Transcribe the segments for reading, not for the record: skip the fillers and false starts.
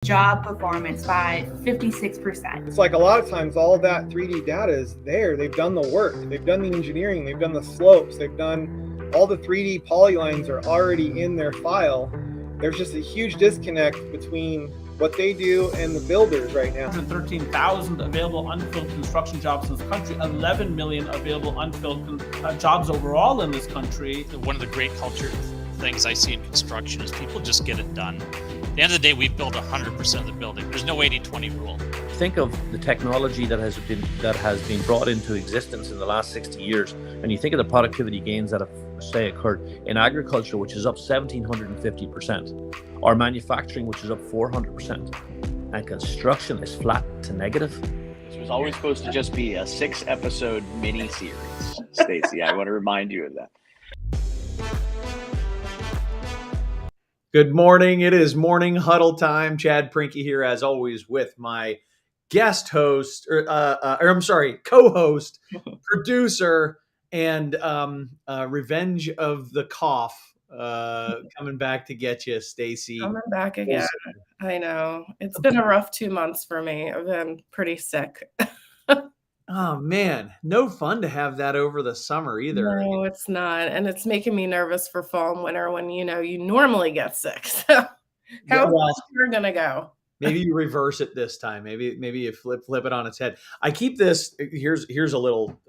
job performance by 56%. It's like a lot of times all of that 3D data is there. They've done the work, they've done the engineering, they've done the slopes, they've done all the 3D polylines are already in their file. There's just a huge disconnect between what they do and the builders right now. 113,000 available unfilled construction jobs in this country, 11 million available unfilled jobs overall in this country. One of the great culture things I see in construction is people just get it done. At the end of the day, we build 100% of the building. There's no 80-20 rule. Think of the technology that has been brought into existence in the last 60 years, and you think of the productivity gains that have, say, occurred in agriculture, which is up 1,750%, or manufacturing, which is up 400%, and construction is flat to negative. This was always supposed to just be a 6-episode mini-series, Stacy. I want to remind you of that. Good morning. It is Morning Huddle time. Chad Prinky here, as always, with my guest host, co-host, producer, and Revenge of the Cough coming back to get you, Stacy. Coming back again. I know. It's been a rough 2 months for me. I've been pretty sick. Oh, man. No fun to have that over the summer either. No, it's not. And it's making me nervous for fall and winter when, you normally get sick. So how's this year going to go? Maybe you reverse it this time. Maybe you flip it on its head. I keep this. Here's a little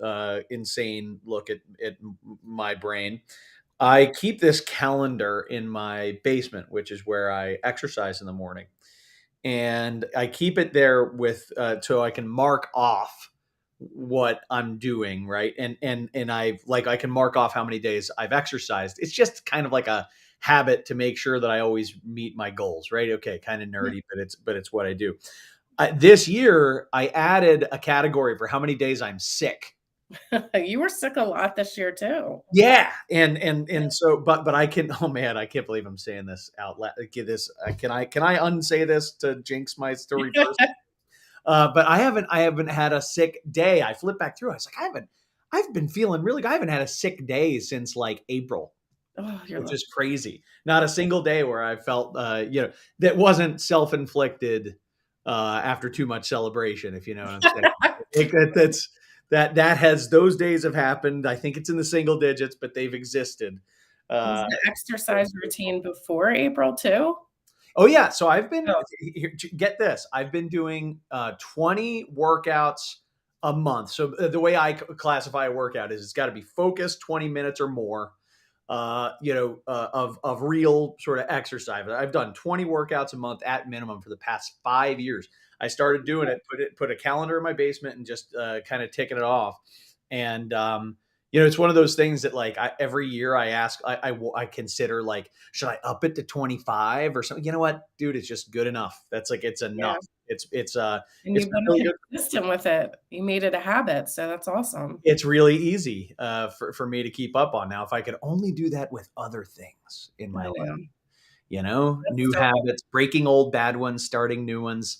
insane look at my brain. I keep this calendar in my basement, which is where I exercise in the morning, and I keep it there with so I can mark off what I'm doing, right? And I can mark off how many days I've exercised. It's just kind of like a habit to make sure that I always meet my goals, right? Okay, kind of nerdy, but it's what I do. This year, I added a category for how many days I'm sick. You were sick a lot this year too. Yeah, and so, but I can. Oh man, I can't believe I'm saying this out loud. Can I unsay this to jinx my story first? But I haven't had a sick day. I flipped back through. I was like, I've been feeling really good. I haven't had a sick day since like April, which is crazy. Not a single day where I felt, that wasn't self-inflicted after too much celebration, if you know what I'm saying. That has, those days have happened. I think it's in the single digits, but they've existed. Was the exercise routine before April too? Oh yeah. So I've been, get this, I've been doing 20 workouts a month. So the way I classify a workout is it's got to be focused 20 minutes or more, of real sort of exercise. I've done 20 workouts a month at minimum for the past 5 years. I started doing it, put a calendar in my basement and just kind of ticking it off. And, it's one of those things that like every year I ask, I consider like, should I up it to 25 or something? You know what, dude, it's just good enough. That's like, it's enough. Yeah. And you've been really consistent with it. You made it a habit. So that's awesome. It's really easy for me to keep up on. Now, if I could only do that with other things in my life, new habits, breaking old bad ones, starting new ones.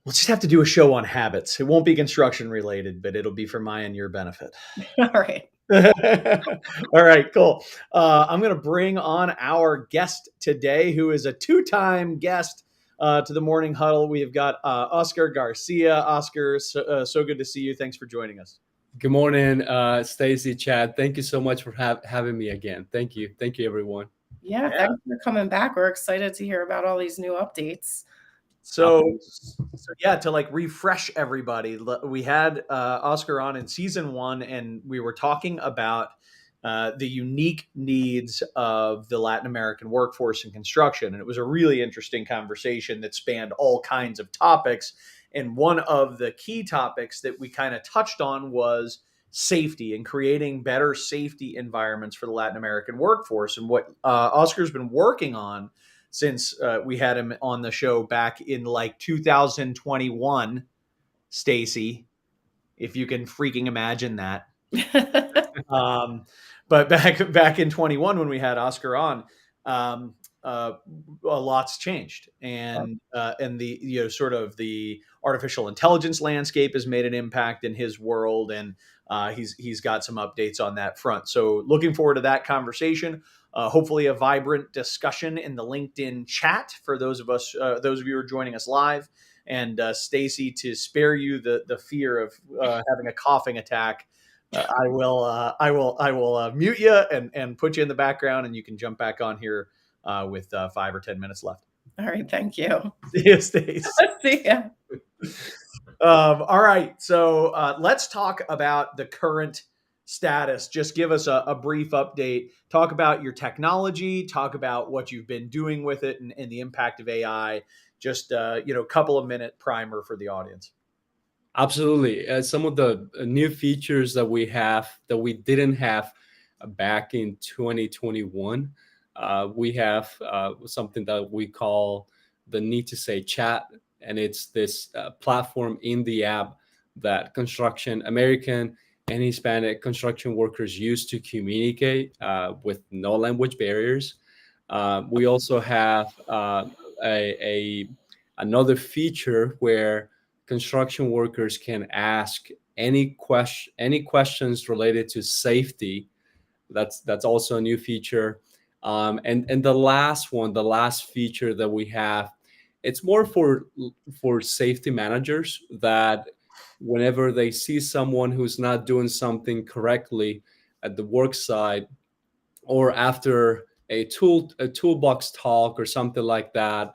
We'll just have to do a show on habits. It won't be construction related, but it'll be for my and your benefit. All right. All right, cool. I'm going to bring on our guest today, who is a 2-time guest to the Morning Huddle. We've got Oscar Garcia. Oscar, so good to see you. Thanks for joining us. Good morning, Stacy, Chad. Thank you so much for having me again. Thank you. Thank you, everyone. Yeah, thanks for coming back. We're excited to hear about all these new updates. So to like refresh everybody, we had Oscar on in season 1, and we were talking about the unique needs of the Latin American workforce in construction. And it was a really interesting conversation that spanned all kinds of topics. And one of the key topics that we kind of touched on was safety and creating better safety environments for the Latin American workforce. And what Oscar's been working on since we had him on the show back in like 2021, Stacy, if you can freaking imagine that. But back in 21, when we had Oscar on, a lot's changed, and the sort of the artificial intelligence landscape has made an impact in his world, and he's got some updates on that front. So looking forward to that conversation. hopefully a vibrant discussion in the LinkedIn chat for those of you who are joining us live. And Stacy, to spare you the fear of having a coughing attack, I will mute you and put you in the background, and you can jump back on here with 5 or 10 minutes left. All right, thank you. See you, Stacy. See ya. All right, so let's talk about the current status. Just give us a brief update. Talk about your technology. Talk about what you've been doing with it and the impact of AI. Just couple of minute primer for the audience. Absolutely. Some of the new features that we have that we didn't have back in 2021, we have something that we call the Need to Say chat. And it's this platform in the app that American and Hispanic construction workers use to communicate with no language barriers. We also have another feature where construction workers can ask any questions related to safety. That's also a new feature. And the last feature that we have, it's more for safety managers, that whenever they see someone who's not doing something correctly at the work site, or after a toolbox talk or something like that,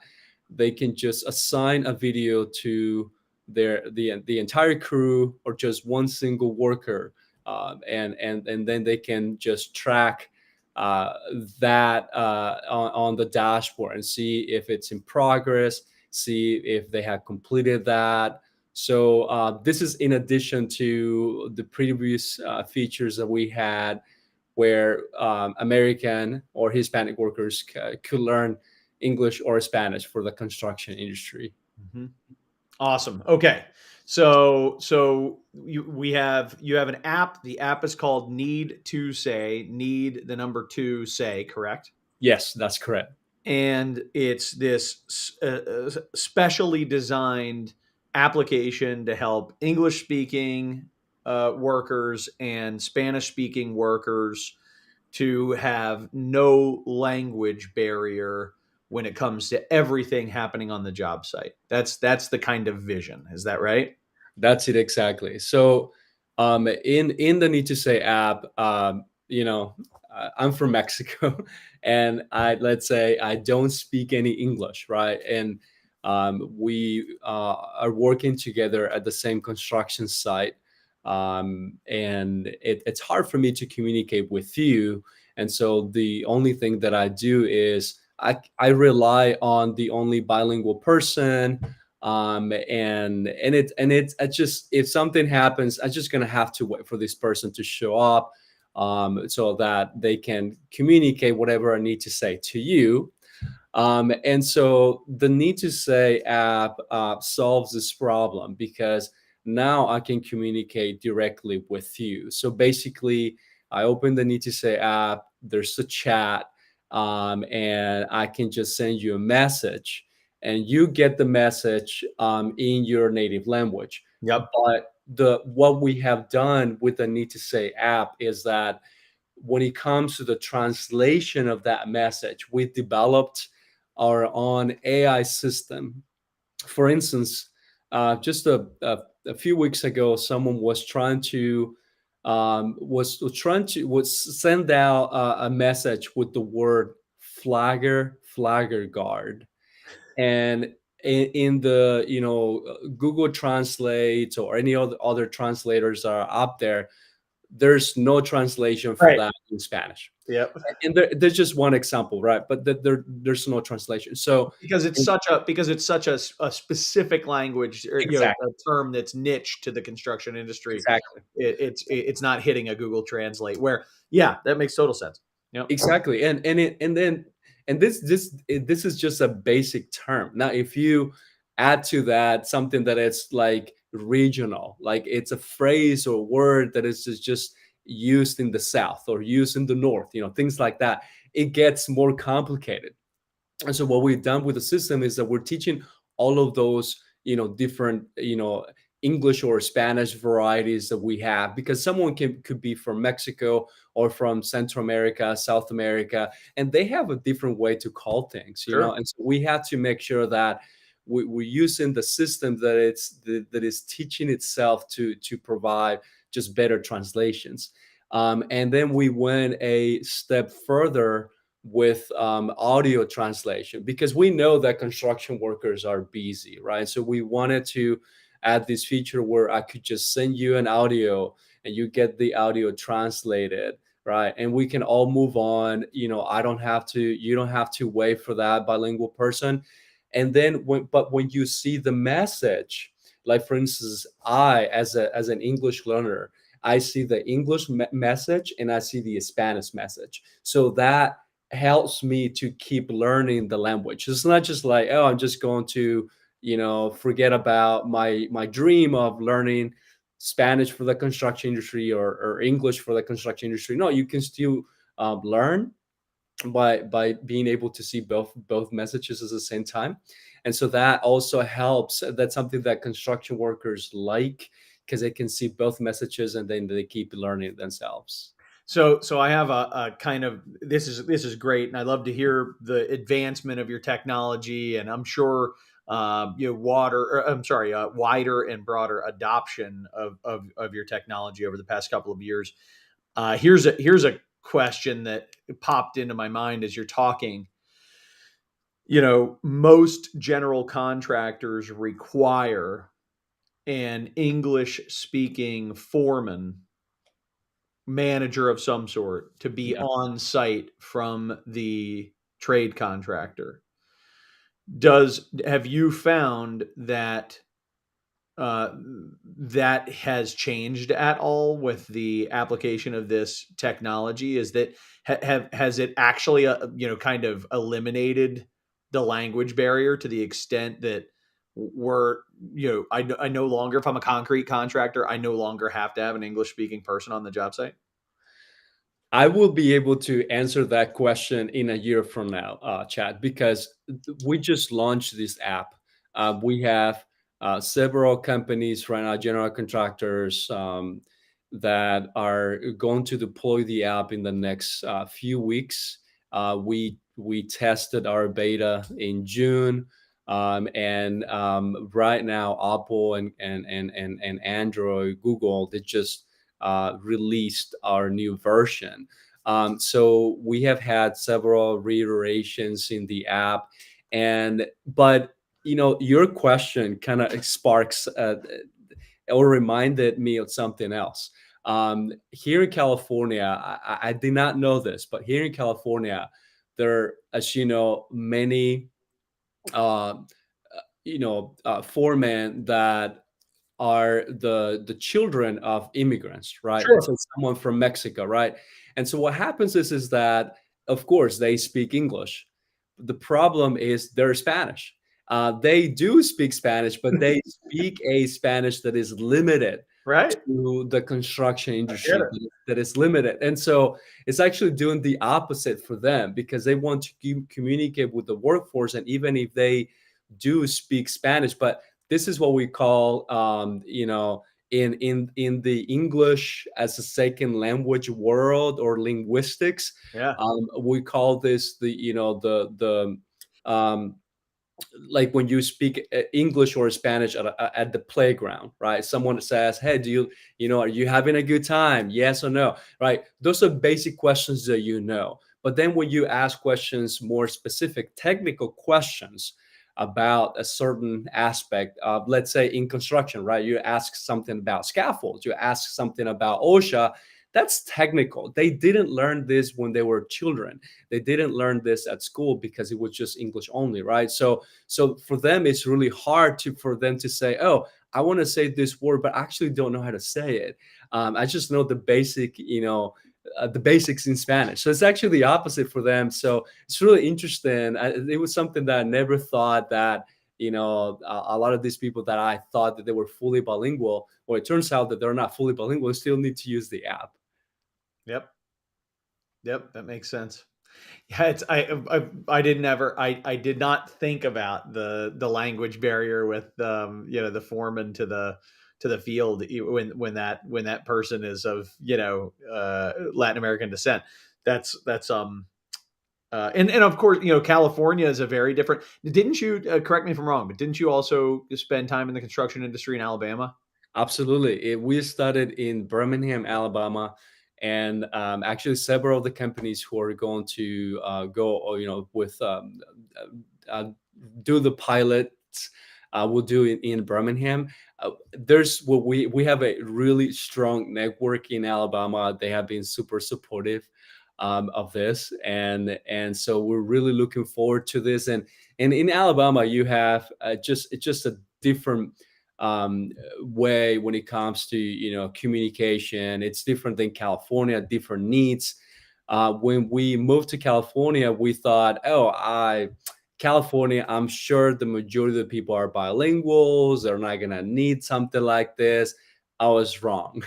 they can just assign a video to the entire crew or just one single worker, and then they can just track that on the dashboard and see if it's in progress, see if they have completed that. So this is in addition to the previous features that we had, where American or Hispanic workers could learn English or Spanish for the construction industry. Mm-hmm. Awesome. Okay. So you have an app. The app is called Need to Say, need the number 2 say, correct? Yes, that's correct. And it's this specially designed application to help English speaking workers and Spanish speaking workers to have no language barrier when it comes to everything happening on the job site. That's the kind of vision. Is that right? That's it, exactly. So in the Need to Say app, I'm from Mexico, and let's say I don't speak any English, right? And we are working together at the same construction site, and it's hard for me to communicate with you. And so the only thing that I do is I rely on the only bilingual person. It's just, if something happens, I'm just gonna have to wait for this person to show up, so that they can communicate whatever I need to say to you. And so the Need to Say app solves this problem, because now I can communicate directly with you. So basically, I open the Need to Say app, there's a chat, and I can just send you a message, and you get the message in your native language. Yep. But what we have done with the Need to Say app is that when it comes to the translation of that message, we developed our own AI system. For instance, just a few weeks ago, someone was trying to send out a message with the word flagger guard, and in the Google Translate or any other translators are up there, there's no translation for that in Spanish. Yep. And there's just one example, right? But there's no translation. So because it's such a specific language, or exactly. A term that's niche to the construction industry. Exactly. It's not hitting a Google Translate. Where that makes total sense. Yep. Exactly. And this is just a basic term. Now, if you add to that something that is like regional, like it's a phrase or word that is just used in the South or used in the North, things like that, it gets more complicated. And so what we've done with the system is that we're teaching all of those, different, English or Spanish varieties that we have, because someone could be from Mexico or from Central America, South America, and they have a different way to call things, you know. And so we have to make sure that we're using the system that is teaching itself to provide just better translations. And then we went a step further with audio translation, because we know that construction workers are busy, right? So we wanted to add this feature where I could just send you an audio and you get the audio translated, right? And we can all move on. You know, you don't have to wait for that bilingual person. And then when you see the message, like for instance, I as an English learner, I see the English message and I see the Spanish message. So that helps me to keep learning the language. It's not just like, oh, I'm just going to, you know, forget about my dream of learning Spanish for the construction industry or English for the construction industry. No, you can still learn by being able to see both messages at the same time. And so that also helps. That's something that construction workers like, because they can see both messages and then they keep learning themselves. So I have a kind of, this is great, and I love to hear the advancement of your technology, and I'm sure wider and broader adoption of your technology over the past couple of years. Here's a question that popped into my mind as you're talking. You know, most general contractors require an English speaking foreman, manager of some sort, to be on site from the trade contractor. Have you found that that has changed at all with the application of this technology? Is that has it actually kind of eliminated the language barrier to the extent that I no longer, if I'm a concrete contractor, I no longer have to have an English speaking person on the job site? I will be able to answer that question in a year from now, Chad, because we just launched this app. We have several companies right now, general contractors, that are going to deploy the app in the next few weeks. We tested our beta in June, and right now Apple and Android, Google, they just released our new version. So we have had several reiterations in the app, but you know, your question kind of sparks or reminded me of something else. Here in California, I did not know this, but here in California, there are, as you know, many foremen that are the children of immigrants, right? Sure. So someone from Mexico, right? And so what happens is that, of course, they speak English. The problem is they're Spanish. They do speak Spanish, but they speak a Spanish that is limited Right. to the construction industry, that is limited. And so it's actually doing the opposite for them, because they want to communicate with the workforce. And even if they do speak Spanish, but this is what we call, in the English as a second language world or linguistics, we call this like when you speak English or Spanish at the playground, right? Someone says, "Hey, are you having a good time? Yes or no?" Right? Those are basic questions that you know. But then when you ask questions, more specific, technical questions about a certain aspect of, let's say, in construction, right? You ask something about scaffolds, you ask something about OSHA. That's technical. They didn't learn this when they were children. They didn't learn this at school because it was just English only, right? So for them, it's really hard for them to say, "Oh, I want to say this word, but I actually don't know how to say it. I just know the basics in Spanish." So it's actually the opposite for them. So it's really interesting. It was something that I never thought that, a lot of these people that I thought that they were fully bilingual, well, it turns out that they're not fully bilingual. They still need to use the app. Yep, that makes sense. Yeah, I did not think about the language barrier with the foreman to to the field when that person is of Latin American descent. That's and of course, California is a very different. Didn't you correct me if I'm wrong, but didn't you also spend time in the construction industry in Alabama? Absolutely. We started in Birmingham, Alabama, and actually several of the companies who are going to go, with do the pilots, will do it in Birmingham. There's what we have a really strong network in Alabama. They have been super supportive of this, and so we're really looking forward to this. And in Alabama, you have it's just a different way when it comes to communication. It's different than California, different needs. When we moved to California, we thought, California, I'm sure the majority of the people are bilinguals. They're not gonna need something like this. I was wrong.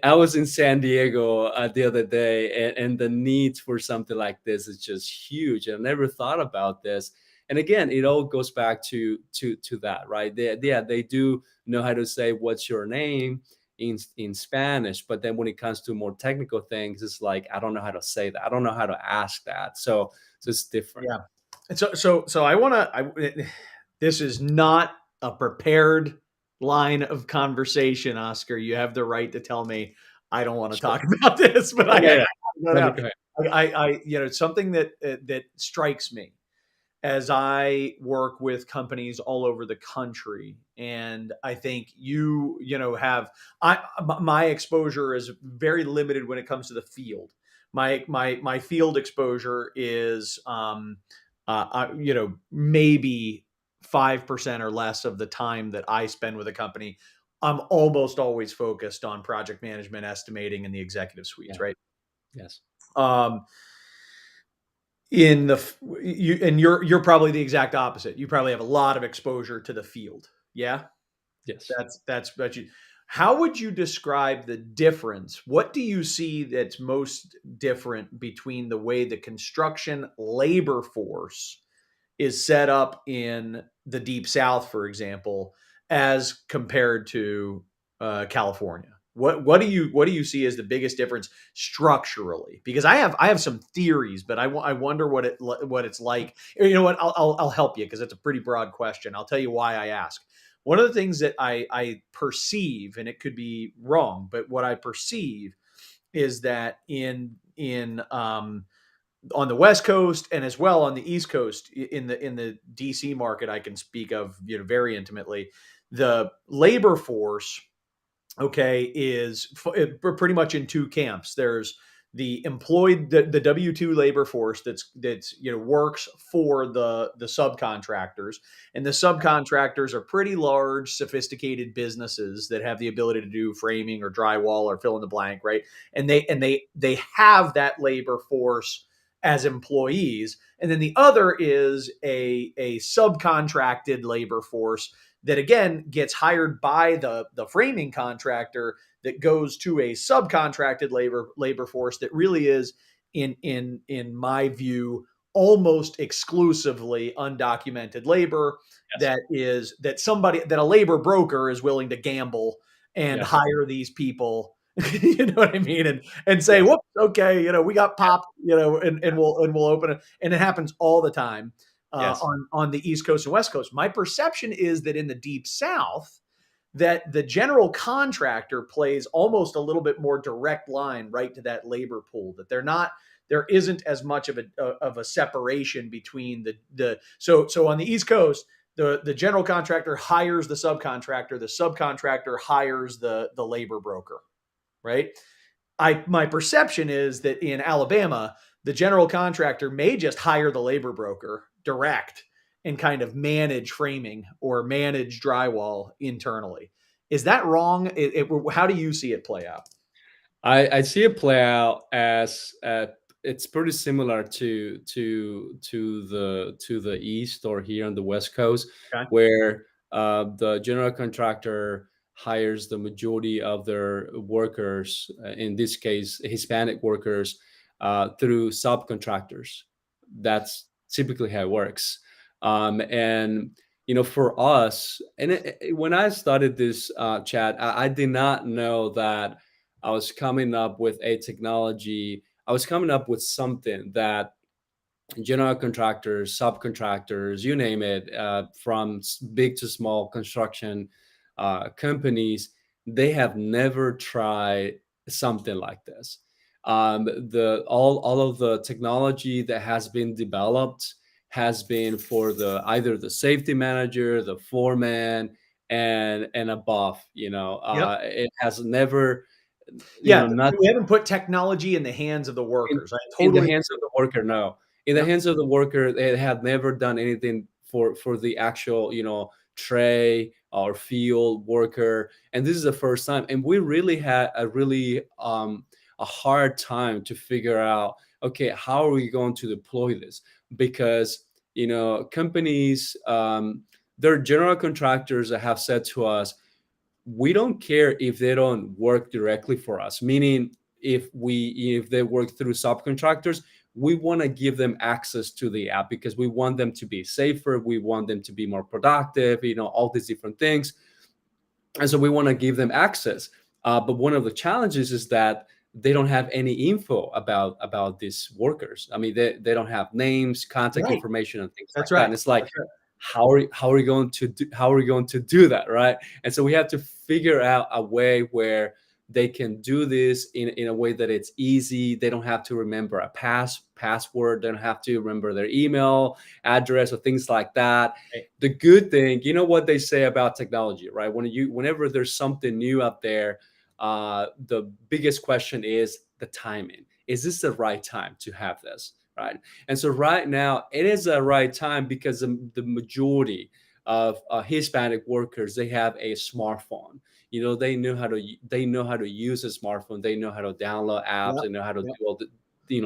I was in San Diego the other day, and the needs for something like this is just huge. I never thought about this. And again, it all goes back to that, right? They do know how to say what's your name in Spanish, but then when it comes to more technical things, it's like I don't know how to say that. I don't know how to ask that. So it's different. Yeah. And so I want to. This is not a prepared line of conversation, Oscar. You have the right to tell me I don't want to talk about this, but something that strikes me as I work with companies all over the country, and I think my exposure is very limited when it comes to the field. My field exposure is maybe 5% or less of the time that I spend with a company. I'm almost always focused on project management, estimating, and the executive suites, right? Yes. You're probably the exact opposite. You probably have a lot of exposure to the field. Yeah. Yes. That's what you. How would you describe the difference? What do you see that's most different between the way the construction labor force is set up in the Deep South, for example, as compared to California? What do you see as the biggest difference structurally? Because I have some theories, but I wonder what it's like. You know what? I'll help you because it's a pretty broad question. I'll tell you why I ask. One of the things that I perceive, and it could be wrong, but what I perceive is that on the West Coast and as well on the East Coast in the DC market, I can speak of very intimately. The labor force, is pretty much in two camps. There's the employed, the W-2 labor force that's works for the subcontractors, and the subcontractors are pretty large, sophisticated businesses that have the ability to do framing or drywall or fill in the blank, right? And they have that labor force as employees, and then the other is a subcontracted labor force that again gets hired by the framing contractor that goes to a subcontracted labor force that really is in my view almost exclusively undocumented labor. Yes. That a labor broker is willing to gamble and hire these people. You know what I mean? And say, whoops, okay, we got popped, and we'll open it. And it happens all the time. On the East Coast and West Coast. My perception is that in the Deep South, that the general contractor plays almost a little bit more direct line right to that labor pool, that there isn't as much of a separation between so on the East Coast, the general contractor hires the subcontractor hires the labor broker, right? My perception is that in Alabama, the general contractor may just hire the labor broker direct and kind of manage framing or manage drywall internally. Is that wrong? How do you see it play out? I see it play out as it's pretty similar to the East or here on the West Coast, where the general contractor hires the majority of their workers, in this case, Hispanic workers, through subcontractors. That's typically how it works. And for us, and when I started this chat, I did not know that I was coming up with a technology. I was coming up with something that general contractors, subcontractors, you name it, from big to small construction companies, they have never tried something like this. The all of the technology that has been developed has been for the either the safety manager, the foreman, and above. Yep. It has never, Yeah, not we haven't put technology in the hands of the in, workers. I in the totally. hands of the worker. No, in the Yep. hands of the worker, they have never done anything for the actual tray or field worker, and this is the first time. And we really had a hard time to figure out, okay, how are we going to deploy this? Because companies, their general contractors that have said to us, we don't care if they don't work directly for us, meaning if they work through subcontractors, we want to give them access to the app because we want them to be safer, we want them to be more productive, all these different things. And so we want to give them access, but one of the challenges is that they don't have any info about these workers. I mean, they don't have names, contact Right. information, and things That's like that. right. And it's like, That's right. how are we going to do that, right? And so we have to figure out a way where they can do this in a way that it's easy. They don't have to remember a password. They don't have to remember their email address or things like that. Right. The good thing, what they say about technology, right? Whenever there's something new out there, the biggest question is the timing. Is this the right time to have this, right? And so right now it is the right time because the majority of Hispanic workers, they have a smartphone. They know how to use a smartphone. They know how to download apps. Yep. They know how to Yep. do all the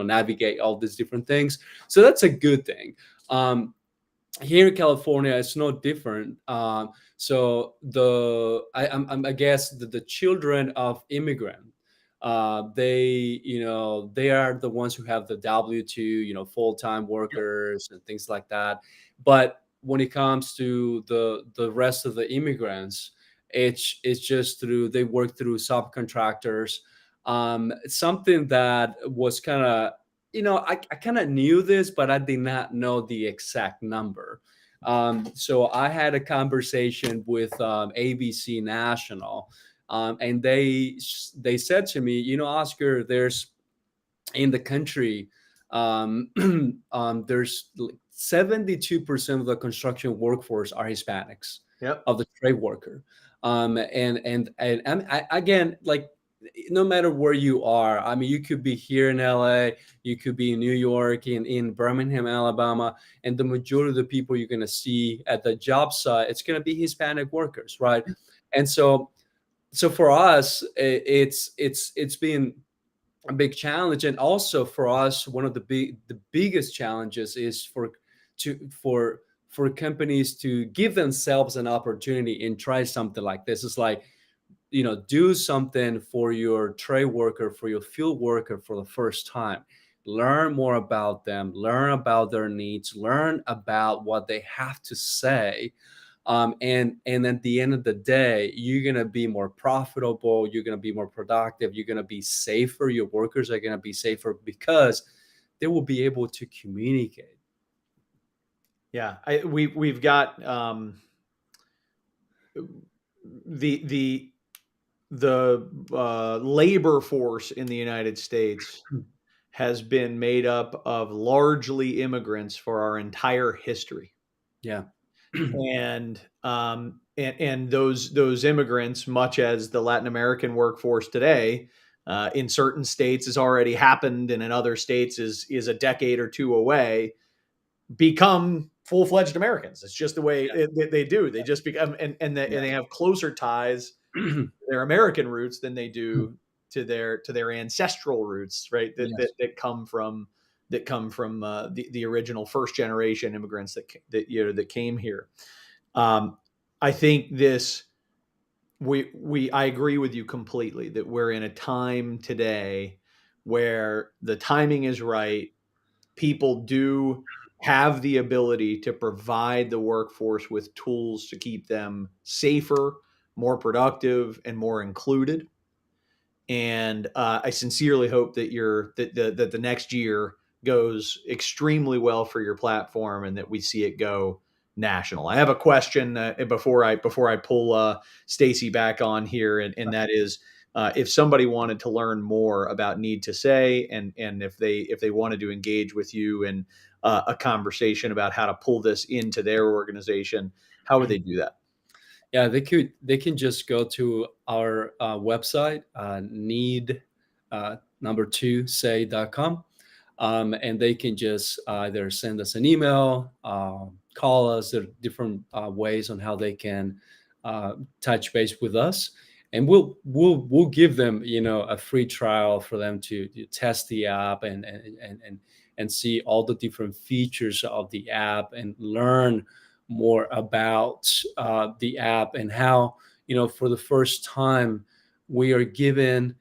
navigate all these different things. So that's a good thing. Here in California, it's no different. So I guess the children of immigrant, they are the ones who have the W-2, full-time workers and things like that. But when it comes to the rest of the immigrants, it's just they work through subcontractors. Something that was kind of, I kind of knew this, but I did not know the exact number. So I had a conversation with ABC National, and they said to me, Oscar, there's in the country, there's 72% of the construction workforce are Hispanics. Yep. Of the trade worker, again, like, no matter where you are, I mean, you could be here in LA, you could be in New York, in Birmingham, Alabama, and the majority of the people you're going to see at the job site, it's going to be Hispanic workers, right? And so for us, it's been a big challenge. And also for us, one of the biggest challenges is for companies to give themselves an opportunity and try something like this. It's like, do something for your trade worker, for your field worker for the first time. Learn more about them, learn about their needs, learn about what they have to say. And at the end of the day, you're going to be more profitable, you're going to be more productive, you're going to be safer. Your workers are going to be safer because they will be able to communicate. Yeah, we've got the labor force in the United States has been made up of largely immigrants for our entire history. Yeah. And those immigrants, much as the Latin American workforce today, in certain states has already happened, and in other states is a decade or two away, become full-fledged Americans. It's just the way they do. They just become, and they have closer ties to their American roots than they do to their ancestral roots, right? That come from the original first generation immigrants that came here. I think I agree with you completely that we're in a time today where the timing is right. People do have the ability to provide the workforce with tools to keep them safer, more productive, and more included. And I sincerely hope that that the next year goes extremely well for your platform, and that we see it go national. I have a question before I pull Stacy back on here, and that is, if somebody wanted to learn more about Need to Say, and if they wanted to engage with you in a conversation about how to pull this into their organization, how would they do that? Yeah, they can just go to our website, need number two say.com, and they can just either send us an email, call us. There are different ways on how they can touch base with us, and we'll give them, you know, a free trial for them to test the app and see all the different features of the app and learn more about the app, and how, you know, for the first time we are given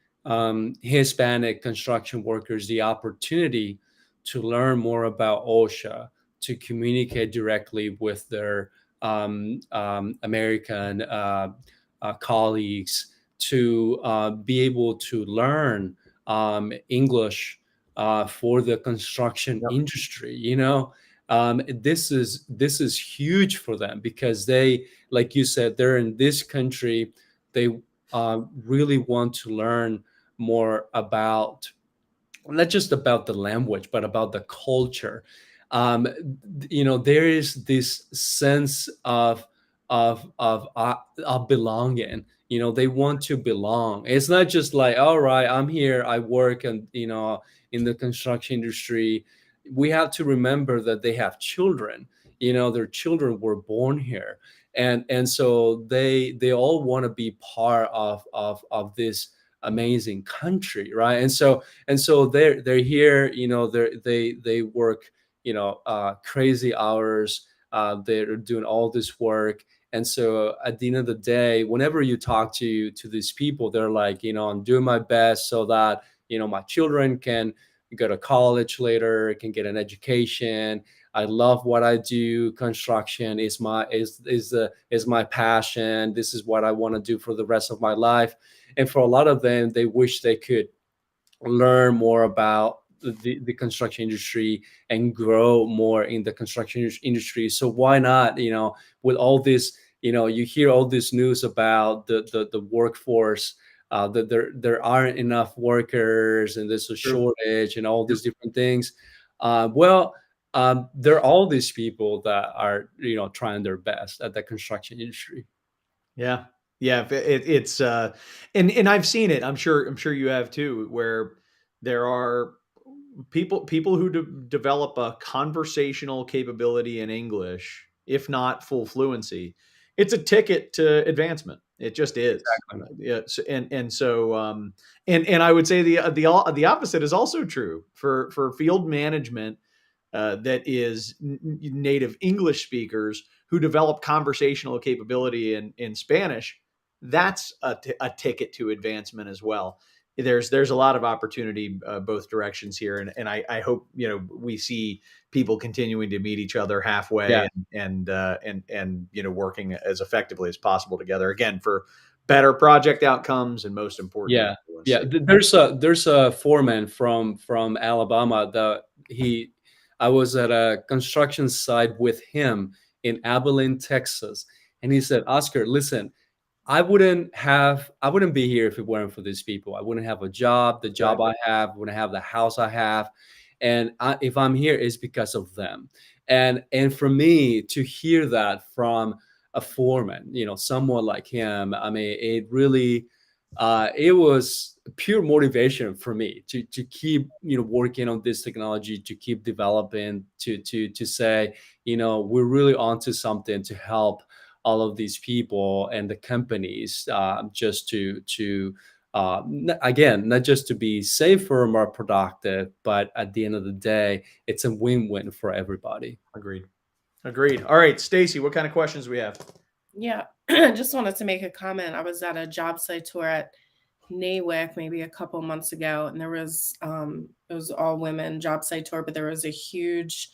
Hispanic construction workers the opportunity to learn more about OSHA, to communicate directly with their American colleagues, to be able to learn English for the construction industry. You know, this is huge for them, because they, like you said, they're in this country. They really want to learn more about, not just about the language, but about the culture. You know, there is this sense of belonging. You know, they want to belong. It's not just like, all right, I'm here, I work, and, you know, in the construction industry. We have to remember that they have children. You know, their children were born here, and so they all want to be part of this amazing country, right? And so they're here. You know, they work, you know, crazy hours. They're doing all this work. And so at the end of the day, whenever you talk to these people, they're like, you know, I'm doing my best so that, you know, my children can go to college later, can get an education. I love what I do. Construction is my passion. This is what I want to do for the rest of my life. And for a lot of them, they wish they could learn more about the construction industry and grow more in the construction industry. So why not, you know, with all this, you know, you hear all this news about the workforce, that there aren't enough workers and there's a shortage and all these different things. There are all these people that are, you know, trying their best at the construction industry. Yeah. Yeah. It's and I've seen it. I'm sure you have too, where there are people who develop a conversational capability in English, if not full fluency. It's a ticket to advancement. It just is. Exactly. Yeah. And I would say the opposite is also true for field management, that is native English speakers who develop conversational capability in Spanish. That's a ticket to advancement as well. There's a lot of opportunity both directions here, and I hope, you know, we see people continuing to meet each other halfway, Yeah. and you know, working as effectively as possible together, again, for better project outcomes, and most importantly, Yeah. There's a foreman from Alabama that I was at a construction site with him in Abilene, Texas, and he said, Oscar, listen, I wouldn't be here if it weren't for these people. I wouldn't have a job, the job I have, wouldn't have the house I have. And if I'm here, it's because of them. And for me to hear that from a foreman, you know, someone like him, I mean, it really, it was pure motivation for me to keep, you know, working on this technology, to keep developing, to say, you know, we're really onto something to help all of these people and the companies, just to again, not just to be safer, more productive, but at the end of the day, it's a win-win for everybody. Agreed. All right, Stacy, what kind of questions do we have? Yeah, I just wanted to make a comment. I was at a job site tour at NAWIC maybe a couple months ago, and there was it was all women job site tour, but there was a huge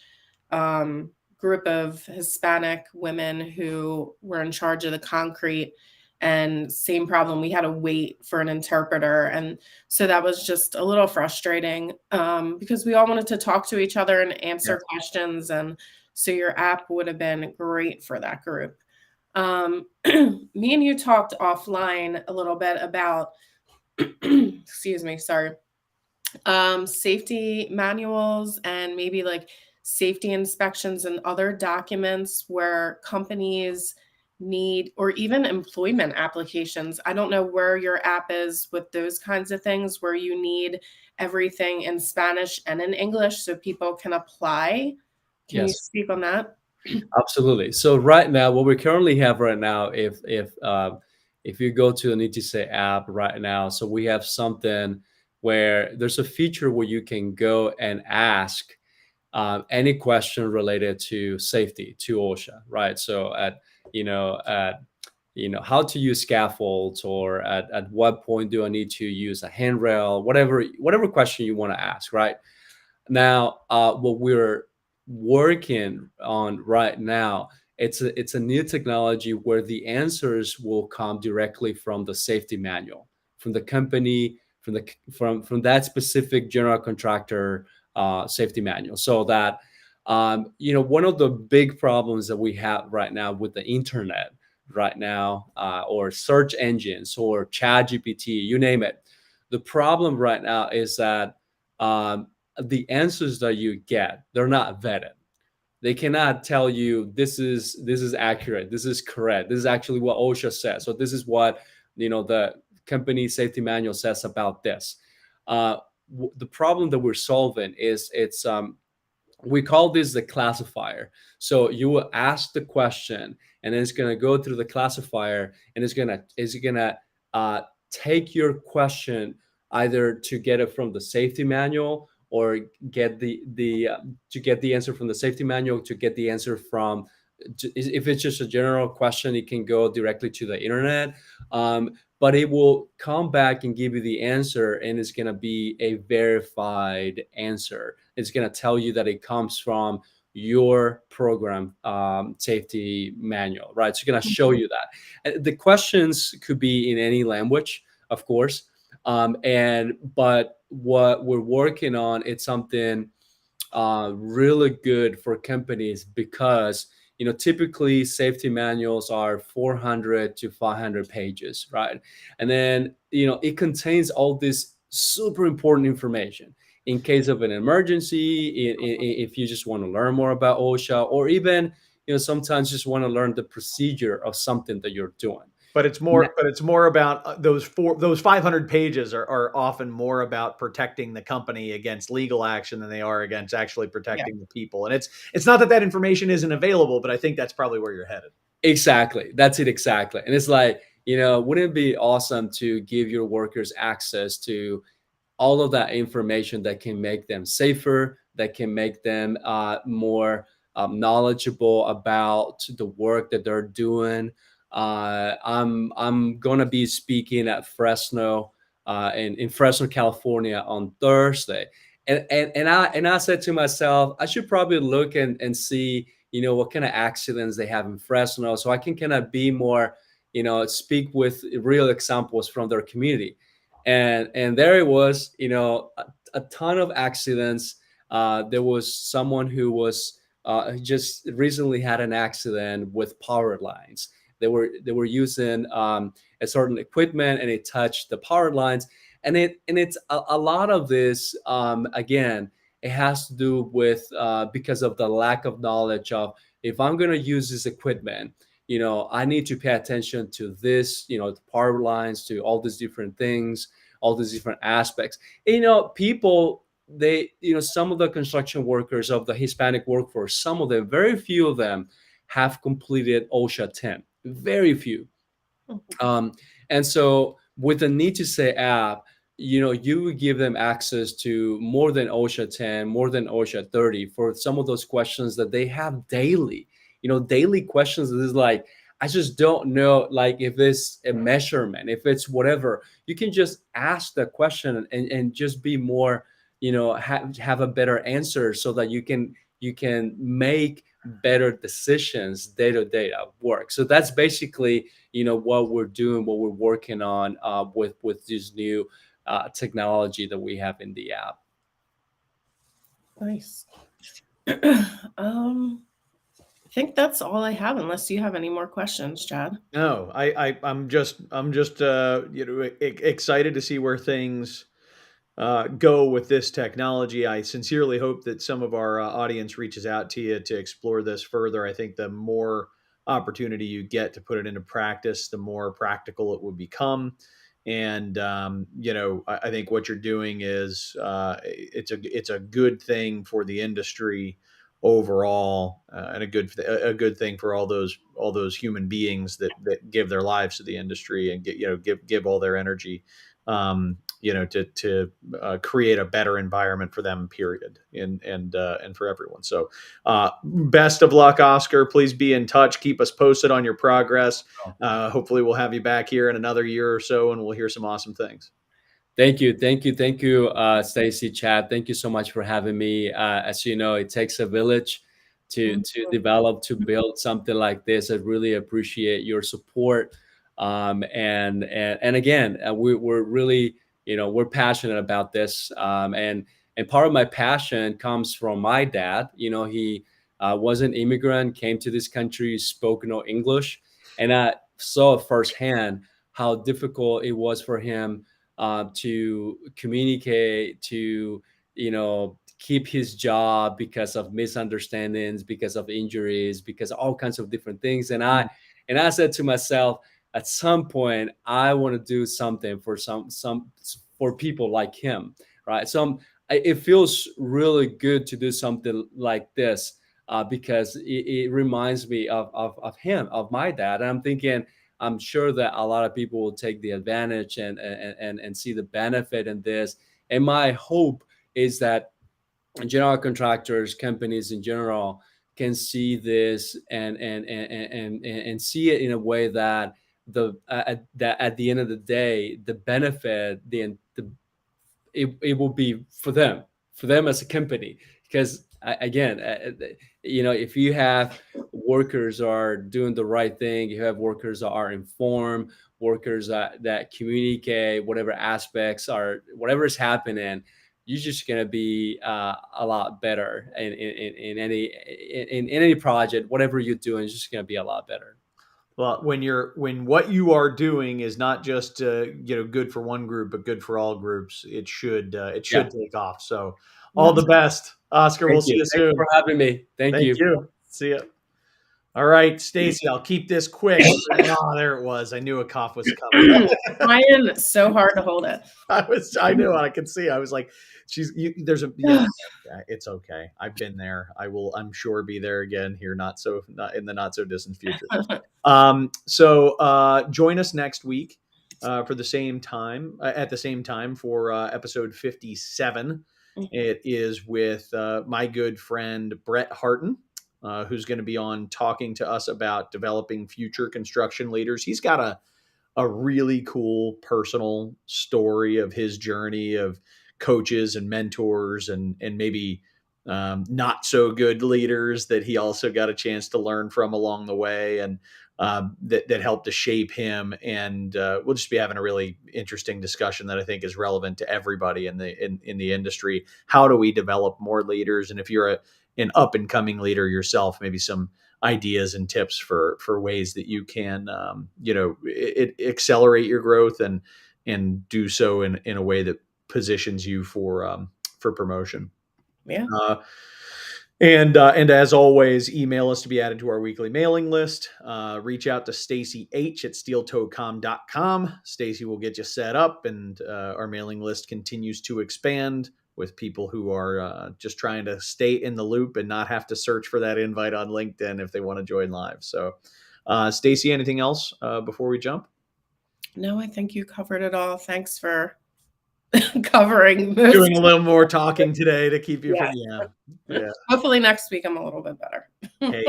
group of Hispanic women who were in charge of the concrete, and same problem. We had to wait for an interpreter. And so that was just a little frustrating because we all wanted to talk to each other and answer questions. And so your app would have been great for that group. Me and you talked offline a little bit about, excuse me, sorry, safety manuals and maybe like safety inspections and other documents where companies need, or even employment applications. I don't know where your app is with those kinds of things where you need everything in Spanish and in English so people can apply. Can you speak on that? Absolutely. So right now, what we currently have right now, if you go to the Need to Say app right now, so we have something where there's a feature where you can go and ask any question related to safety to OSHA, right? So at how to use scaffolds, or at what point do I need to use a handrail, whatever question you want to ask, right? Now, what we're working on right now, it's a new technology where the answers will come directly from the safety manual, from the company, from that specific general contractor safety manual. So that one of the big problems that we have right now with the internet right now, or search engines or ChatGPT, you name it, the problem right now is that the answers that you get, they're not vetted. They cannot tell you this is accurate, this is correct, this is actually what OSHA says, so this is what the company safety manual says about this. The problem that we're solving is we call this the classifier. So you will ask the question, and then it's going to go through the classifier, and it's going to take your question either to get it from the safety manual, or get to get the answer from the safety manual, to get the answer from, if it's just a general question, it can go directly to the internet. But it will come back and give you the answer, and it's going to be a verified answer. It's going to tell you that it comes from your program safety manual, right? So it's going to show you that. And the questions could be in any language, of course. But what we're working on, it's something really good for companies, because typically safety manuals are 400 to 500 pages, right? And then it contains all this super important information in case of an emergency, if you just want to learn more about OSHA, or even sometimes just want to learn the procedure of something that you're doing. But it's more about those 500 pages are often more about protecting the company against legal action than they are against actually protecting the people. And it's not that information isn't available, but I think that's probably where you're headed. Exactly. That's it. Exactly. And it's like, wouldn't it be awesome to give your workers access to all of that information that can make them safer, that can make them more knowledgeable about the work that they're doing. I'm gonna be speaking at Fresno, in Fresno, California on Thursday, and I said to myself, I should probably look and see what kind of accidents they have in Fresno, so I can kind of be more speak with real examples from their community, and there it was, a ton of accidents. There was someone who was just recently had an accident with power lines. They were using a certain equipment, and it touched the power lines, and it's a lot of this. Again, it has to do with because of the lack of knowledge of, if I'm going to use this equipment, I need to pay attention to this, the power lines, to all these different things, all these different aspects. And, people, they, some of the construction workers of the Hispanic workforce, some of them, very few of them, have completed OSHA 10. Very few. And so with the Need to Say app, you would give them access to more than OSHA 10, more than OSHA 30 for some of those questions that they have daily. Daily questions that is like, I just don't know, like if it's a measurement, if it's whatever, you can just ask the question and just be more, have a better answer, so that you can you can make better decisions day to day at work. So that's basically, what we're doing, what we're working on with this new technology that we have in the app. Nice. I think that's all I have, unless you have any more questions, Chad. No, I'm just excited to see where things go with this technology. I sincerely hope that some of our audience reaches out to you to explore this further. I think the more opportunity you get to put it into practice, the more practical it will become. And I think what you're doing is it's a good thing for the industry overall, and a good thing for all those human beings that give their lives to the industry and give all their energy, to create a better environment for them, period, and for everyone. So best of luck, Oscar. Please be in touch. Keep us posted on your progress. Hopefully we'll have you back here in another year or so, and we'll hear some awesome things. Thank you, Stacy, Chad. Thank you so much for having me. As you know, it takes a village to develop, to build something like this. I really appreciate your support. And again, we're really, we're passionate about this. And part of my passion comes from my dad. He was an immigrant, came to this country, spoke no English, and I saw firsthand how difficult it was for him to communicate, to keep his job because of misunderstandings, because of injuries, because all kinds of different things. And I said to myself, at some point, I want to do something for for people like him, right? So it feels really good to do something like this because it reminds me of him, of my dad. And I'm thinking, I'm sure that a lot of people will take the advantage and see the benefit in this. And my hope is that general contractors, companies in general, can see this and see it in a way that that at the end of the day, the benefit, it will be for them as a company. Because again, if you have workers are doing the right thing, you have workers that are informed, workers that communicate whatever aspects are, whatever is happening, you're just going to be a lot better in any project. Whatever you're doing is just going to be a lot better. Well, when what you are doing is not just good for one group, but good for all groups, it should take off. So all the best, Oscar. We'll see you soon. Thanks for having me. Thank you. See ya. All right, Stacy, I'll keep this quick. Oh, there it was. I knew a cough was coming. Trying so hard to hold it. I knew. I could see. I was like, it's okay. I've been there. I'm sure be there again here, not in the not so distant future. So join us next week for the same time, at the same time for episode 57. It is with my good friend Brett Harton, who's going to be on talking to us about developing future construction leaders. He's got a really cool personal story of his journey of coaches and mentors and maybe not so good leaders that he also got a chance to learn from along the way, and that helped to shape him. And we'll just be having a really interesting discussion that I think is relevant to everybody in the industry. How do we develop more leaders? And if you're an up and coming leader yourself, maybe some ideas and tips for ways that you can accelerate your growth and do so in a way that positions you for promotion. Yeah. And as always, email us to be added to our weekly mailing list. Reach out to Stacy H at steeltoecom.com. Stacy will get you set up, and our mailing list continues to expand with people who are just trying to stay in the loop and not have to search for that invite on LinkedIn if they want to join live. So, Stacy, anything else before we jump? No, I think you covered it all. Thanks for covering this. Doing a little more talking today to keep you from, yeah. Hopefully next week I'm a little bit better. Hey,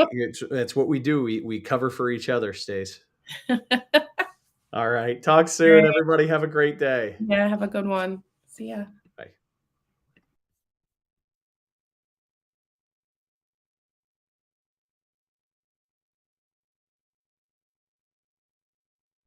that's what we do. We cover for each other, Stace. All right. Talk soon, everybody. Have a great day. Yeah, have a good one. See ya.